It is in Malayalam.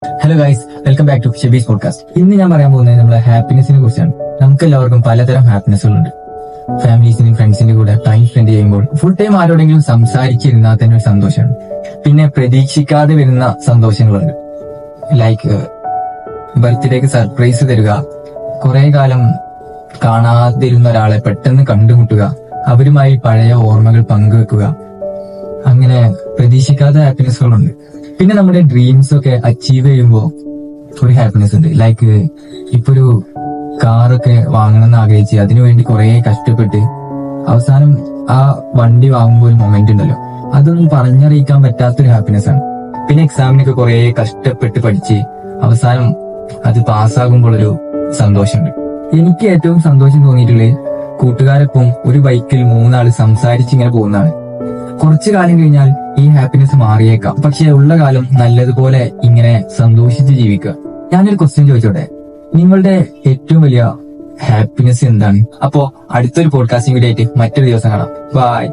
Hello guys, welcome back to Shebi's podcast. ഇന്ന് ഞാൻ പറയാൻ പോകുന്നത് നമ്മുടെ ഹാപ്പിനെസിനെ കുറിച്ചാണ്. നമുക്ക് എല്ലാവർക്കും പലതരം ഹാപ്പിനെസ്സുകളുണ്ട്. ഫാമിലീസിനും ഫ്രണ്ട്സിന്റെ കൂടെ ടൈം സ്പെൻഡ് ചെയ്യുമ്പോൾ ഫുൾ ടൈം ആരോടെങ്കിലും സംസാരിച്ചിരുന്നാൽ തന്നെ ഒരു സന്തോഷമാണ്. പിന്നെ പ്രതീക്ഷിക്കാതെ വരുന്ന സന്തോഷങ്ങളുണ്ട്. ലൈക്ക് ബർത്ത്ഡേക്ക് സർപ്രൈസ് തരിക, കുറെ കാലം കാണാതിരുന്ന ഒരാളെ പെട്ടെന്ന് കണ്ടുമുട്ടുക, അവരുമായി പഴയ ഓർമ്മകൾ പങ്കുവെക്കുക, അങ്ങനെ പ്രതീക്ഷിക്കാത്ത ഹാപ്പിനെസ്സുകളുണ്ട്. പിന്നെ നമ്മുടെ ഡ്രീംസ് ഒക്കെ അച്ചീവ് ചെയ്യുമ്പോൾ ഒരു ഹാപ്പിനെസ് ഉണ്ട്. ലൈക്ക് ഇപ്പൊ ഒരു കാറൊക്കെ വാങ്ങണമെന്ന് ആഗ്രഹിച്ച് അതിനുവേണ്ടി കുറെ കഷ്ടപ്പെട്ട് അവസാനം ആ വണ്ടി വാങ്ങുമ്പോൾ ഒരു മൊമെന്റ് ഉണ്ടല്ലോ, അതൊന്നും പറഞ്ഞറിയിക്കാൻ പറ്റാത്തൊരു ഹാപ്പിനെസ് ആണ്. പിന്നെ എക്സാമിനൊക്കെ കുറെ കഷ്ടപ്പെട്ട് പഠിച്ച് അവസാനം അത് പാസ്സാകുമ്പോൾ ഒരു സന്തോഷമുണ്ട്. എനിക്ക് ഏറ്റവും സന്തോഷം തോന്നിയിട്ടുള്ളത് കൂട്ടുകാരൊപ്പം ഒരു ബൈക്കിൽ 3 ആള് സംസാരിച്ചിങ്ങനെ പോകുന്നതാണ്. കുറച്ചു കാലം കഴിഞ്ഞാൽ ഈ ഹാപ്പിനെസ് മാറിയേക്കാം, പക്ഷെ ഉള്ള കാലം നല്ലതുപോലെ ഇങ്ങനെ സന്തോഷിച്ച് ജീവിക്കുക. ഞാനൊരു ക്വസ്റ്റ്യൻ ചോദിച്ചോട്ടെ, നിങ്ങളുടെ ഏറ്റവും വലിയ ഹാപ്പിനെസ് എന്താണ്? അപ്പോ അടുത്തൊരു പോഡ്കാസ്റ്റിംഗ് വീഡിയോ ആയിട്ട് മറ്റൊരു ദിവസം കാണാം. ബൈ.